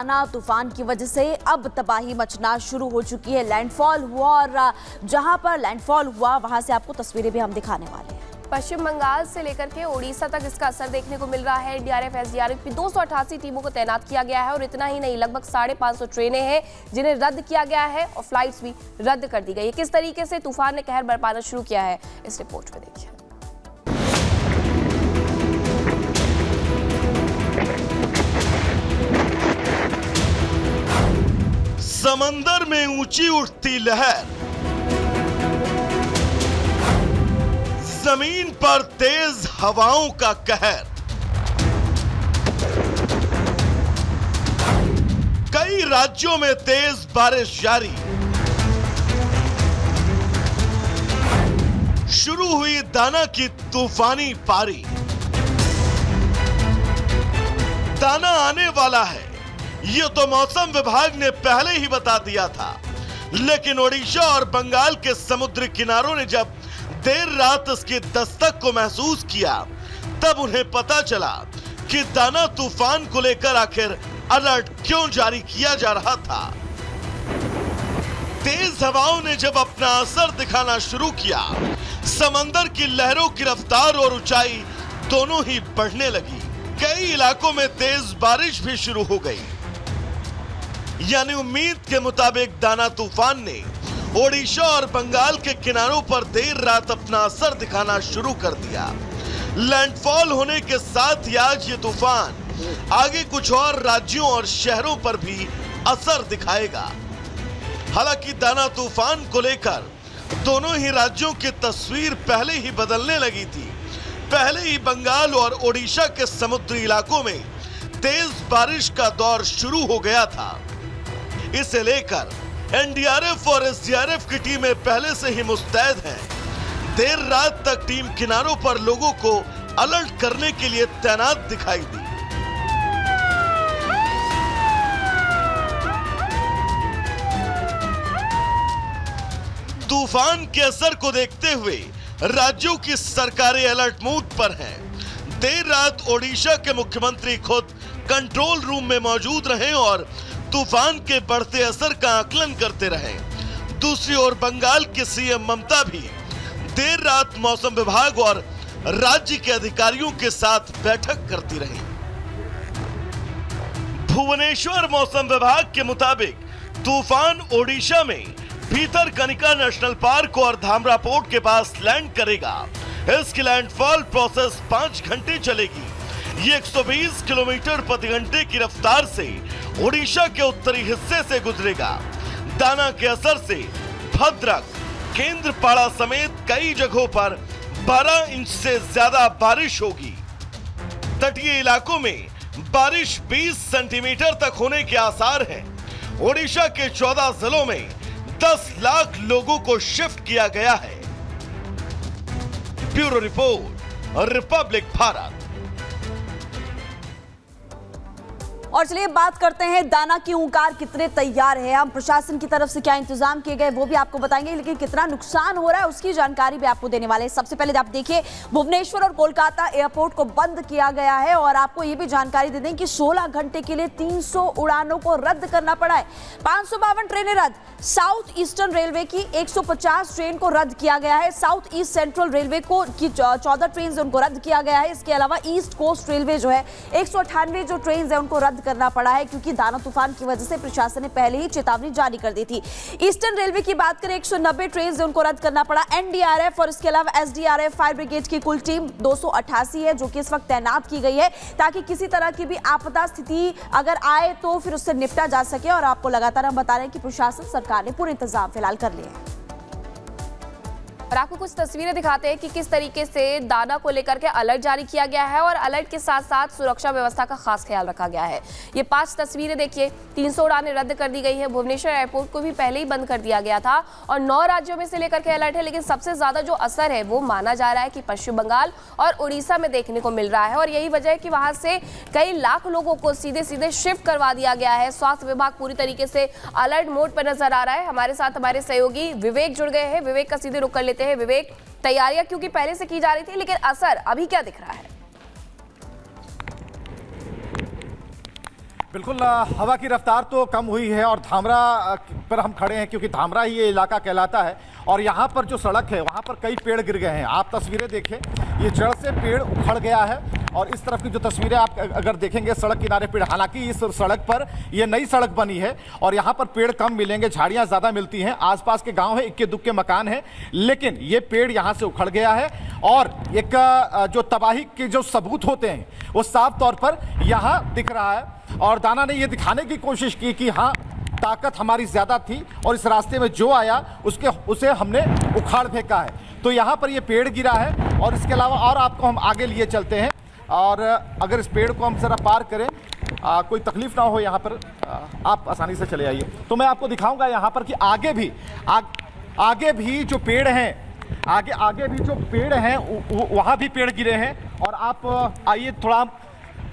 दाना तूफान की वजह से अब तबाही मचना शुरू हो चुकी है। लैंडफॉल हुआ और जहां पर लैंडफॉल हुआ वहां से आपको तस्वीरें भी हम दिखाने वाले हैं। पश्चिम बंगाल से लेकर के ओडिशा तक इसका असर देखने को मिल रहा है। एनडीआरएफ, एसडीआरएफ की 288 टीमों को तैनात किया गया है और इतना ही नहीं, लगभग 550 ट्रेनें हैं जिन्हें रद्द किया गया है और फ्लाइट्स भी रद्द कर दी गई है। किस तरीके से तूफान ने कहर बरपाना शुरू किया है, इस रिपोर्ट में देखिए। समंदर में ऊंची उठती लहर, जमीन पर तेज हवाओं का कहर, कई राज्यों में तेज बारिश जारी। शुरू हुई दाना की तूफानी पारी। दाना आने वाला है, ये तो मौसम विभाग ने पहले ही बता दिया था, लेकिन ओडिशा और बंगाल के समुद्री किनारों ने जब देर रात इसकी दस्तक को महसूस किया, तब उन्हें पता चला कि दाना तूफान को लेकर आखिर अलर्ट क्यों जारी किया जा रहा था। तेज हवाओं ने जब अपना असर दिखाना शुरू किया, समंदर की लहरों की रफ्तार और ऊंचाई दोनों ही बढ़ने लगी। कई इलाकों में तेज बारिश भी शुरू हो गई। यानी उम्मीद के मुताबिक दाना तूफान ने ओडिशा और बंगाल के किनारों पर देर रात अपना असर दिखाना शुरू कर दिया। लैंडफॉल होने के साथ ही आज ये तूफान आगे कुछ और राज्यों और शहरों पर भी असर दिखाएगा। हालांकि दाना तूफान को लेकर दोनों ही राज्यों की तस्वीर पहले ही बदलने लगी थी। पहले ही बंगाल और ओडिशा के समुद्री इलाकों में तेज बारिश का दौर शुरू हो गया था। इसे लेकर एनडीआरएफ और एसडीआरएफ की टीमें पहले से ही मुस्तैद हैं। देर रात तक टीम किनारों पर लोगों को अलर्ट करने के लिए तैनात दिखाई दी। तूफान के असर को देखते हुए राज्यों की सरकारें अलर्ट मोड पर हैं। देर रात ओडिशा के मुख्यमंत्री खुद कंट्रोल रूम में मौजूद रहे और तूफान के बढ़ते असर का आकलन करते रहे। दूसरी ओर बंगाल के सीएम ममता भी देर रात मौसम विभाग और राज्य के अधिकारियों के साथ बैठक करती रही। भुवनेश्वर मौसम विभाग के मुताबिक तूफान ओडिशा में भीतरकनिका नेशनल पार्क और धामरा पोर्ट के पास लैंड करेगा। इसकी लैंडफॉल प्रोसेस 5 घंटे चलेगी। ये 120 किलोमीटर प्रति घंटे की रफ्तार से ओडिशा के उत्तरी हिस्से से गुजरेगा। दाना के असर से भद्रक, केंद्रपाड़ा समेत कई जगहों पर 12 इंच से ज्यादा बारिश होगी। तटीय इलाकों में बारिश 20 सेंटीमीटर तक होने के आसार हैं। ओडिशा के 14 जिलों में 10 लाख लोगों को शिफ्ट किया गया है। Bureau report, Republic Bharat. और चलिए बात करते हैं दाना की ऊंकार कितने तैयार है। हम प्रशासन की तरफ से क्या इंतजाम किए गए वो भी आपको बताएंगे, लेकिन कितना नुकसान हो रहा है उसकी जानकारी भी आपको देने वाले हैं। सबसे पहले आप देखिए, भुवनेश्वर और कोलकाता एयरपोर्ट को बंद किया गया है और आपको ये भी जानकारी दे दें कि 16 घंटे के लिए 300 उड़ानों को रद्द करना पड़ा है। 552 ट्रेनें रद्द। साउथ ईस्टर्न रेलवे की 150 ट्रेन को रद्द किया गया है। साउथ ईस्ट सेंट्रल रेलवे को की 14 ट्रेन उनको रद्द किया गया है। इसके अलावा ईस्ट कोस्ट रेलवे जो है 198 जो ट्रेन है उनको रद्द करना पड़ा है, क्योंकि दाना तूफान की वजह से प्रशासन ने पहले ही चेतावनी जारी कर दी थी। ईस्टर्न रेलवे की बात करें, 190 ट्रेन उनको रद्द करना पड़ा। एनडीआरएफ और इसके अलावा एसडीआरएफ फायर ब्रिगेड की कुल टीम 288 है जो कि इस वक्त तैनात की गई है, ताकि किसी तरह की भी आपदा स्थिति अगर आए तो फिर उससे निपटा जा सके। और आपको लगातार हम बता रहे हैं कि प्रशासन, सरकार ने पूरे इंतजाम फिलहाल कर लिए हैं। और आपको कुछ तस्वीरें दिखाते हैं कि किस तरीके से दाना को लेकर के अलर्ट जारी किया गया है और अलर्ट के साथ साथ सुरक्षा व्यवस्था का खास ख्याल रखा गया है। ये 5 तस्वीरें देखिए, 300 उड़ानें रद्द कर दी गई है। भुवनेश्वर एयरपोर्ट को भी पहले ही बंद कर दिया गया था और 9 राज्यों में से लेकर के अलर्ट है, लेकिन सबसे ज्यादा जो असर है वो माना जा रहा है कि पश्चिम बंगाल और उड़ीसा में देखने को मिल रहा है। और यही वजह है कि वहां से कई लाख लोगों को सीधे सीधे शिफ्ट करवा दिया गया है। स्वास्थ्य विभाग पूरी तरीके से अलर्ट मोड पर नजर आ रहा है। हमारे साथ हमारे सहयोगी विवेक जुड़ गए हैं। विवेक का सीधे रुख कर लेते हैं। विवेक, तैयारियां क्योंकि पहले से की जा रही थी, लेकिन असर अभी क्या दिख रहा है? बिल्कुल हवा की रफ्तार तो कम हुई है और धामरा पर हम खड़े हैं क्योंकि धामरा ही ये इलाका कहलाता है और यहाँ पर जो सड़क है वहाँ पर कई पेड़ गिर गए हैं। आप तस्वीरें देखें, ये जड़ से पेड़ उखड़ गया है और इस तरफ की जो तस्वीरें आप अगर देखेंगे सड़क किनारे पेड़, हालांकि इस सड़क पर ये नई सड़क बनी है और यहाँ पर पेड़ कम मिलेंगे, झाड़ियाँ ज़्यादा मिलती हैं, आसपास के गाँव है, इक्के दुक्के मकान हैं, लेकिन ये पेड़ यहाँ से उखड़ गया है और एक जो तबाही के जो सबूत होते हैं वो साफ तौर पर यहाँ दिख रहा है। और दाना ने ये दिखाने की कोशिश की कि हाँ ताकत हमारी ज़्यादा थी और इस रास्ते में जो आया उसे हमने उखाड़ फेंका है। तो यहाँ पर ये पेड़ गिरा है और इसके अलावा और आपको हम आगे लिए चलते हैं और अगर इस पेड़ को हम ज़रा पार करें, कोई तकलीफ ना हो यहाँ पर, आप आसानी से चले आइए। तो मैं आपको दिखाऊंगा यहाँ पर कि आगे भी जो पेड़ हैं, आगे भी जो पेड़ हैं वहाँ भी पेड़ गिरे हैं। और आप आइए थोड़ा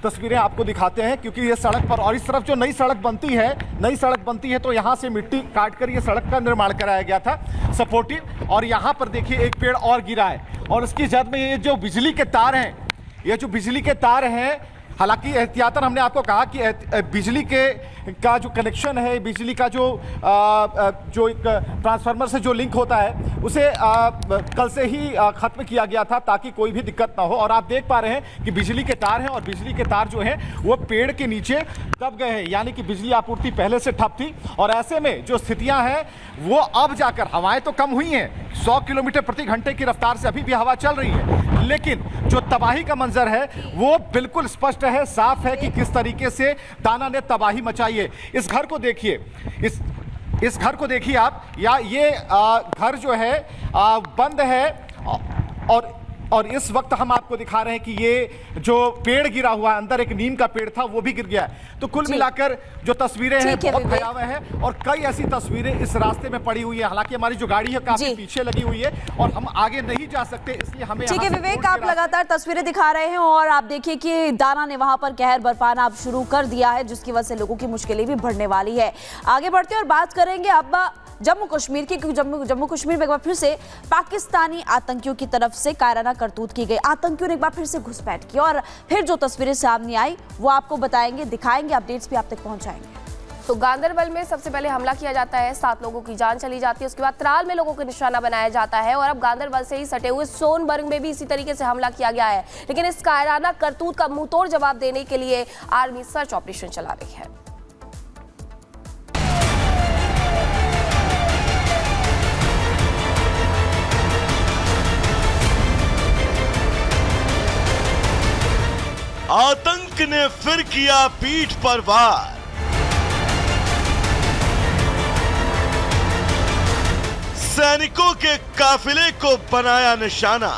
तस्वीरें आपको दिखाते हैं क्योंकि ये सड़क पर और इस तरफ जो नई सड़क बनती है तो यहाँ से मिट्टी काट कर ये सड़क का निर्माण कराया गया था सपोर्टिव। और यहाँ पर देखिए एक पेड़ और गिरा है और इसकी जद में ये जो बिजली के तार हैं, ये जो बिजली के तार हैं, हालांकि एहतियातन हमने आपको कहा कि बिजली का जो कनेक्शन है, बिजली का जो एक ट्रांसफार्मर से जो लिंक होता है उसे कल से ही ख़त्म किया गया था ताकि कोई भी दिक्कत ना हो। और आप देख पा रहे हैं कि बिजली के तार हैं और बिजली के तार जो हैं वो पेड़ के नीचे दब गए हैं, यानी कि बिजली आपूर्ति पहले से ठप थी। और ऐसे में जो स्थितियां हैं वो अब जाकर, हवाएं तो कम हुई हैं, 100 किलोमीटर प्रति घंटे की रफ्तार से अभी भी हवा चल रही है, लेकिन जो तबाही का मंजर है वो बिल्कुल स्पष्ट है, साफ है कि किस तरीके से दाना ने तबाही मचाई है। इस घर को देखिए, इस घर को देखिए आप, या ये घर जो है बंद है और इस वक्त हम आपको दिखा रहे हैं कि ये जो पेड़ गिरा हुआ है, अंदर एक नीम का पेड़ था वो भी गिर गया है। तो कुल मिलाकर जो तस्वीरें हैं बहुत भयावह है और कई ऐसी तस्वीरें इस रास्ते में पड़ी हुई है। हालांकि हमारी जो गाड़ी है काफी पीछे लगी हुई है और हम आगे नहीं जा सकते, इसलिए हमें ठीक है विवेक, आप लगातार तस्वीरें दिखा रहे हैं और आप देखिए कि दाना ने वहां पर कहर बरपाना अब शुरू कर दिया है, जिसकी वजह से लोगों की मुश्किलें भी बढ़ने वाली है। आगे बढ़ते हैं और बात करेंगे अब जम्मू कश्मीर की, क्योंकि जम्मू कश्मीर में एक बार फिर से पाकिस्तानी आतंकियों की तरफ से कायराना करतूत की गई। आतंकियों ने एक बार फिर से घुसपैठ की और फिर जो तस्वीरें सामने आई वो आपको बताएंगे, दिखाएंगे, अपडेट्स भी आप तक पहुंचाएंगे। तो गांदरबल में सबसे पहले हमला किया जाता है, 7 लोगों की जान चली जाती है, उसके बाद त्राल में लोगों को निशाना बनाया जाता है और अब गांदरबल से ही सटे हुए सोनबर्ग में भी इसी तरीके से हमला किया गया है। लेकिन इस कायराना करतूत का मुंहतोड़ जवाब देने के लिए आर्मी सर्च ऑपरेशन चला रही है। आतंक ने फिर किया पीठ पर वार। सैनिकों के काफिले को बनाया निशाना।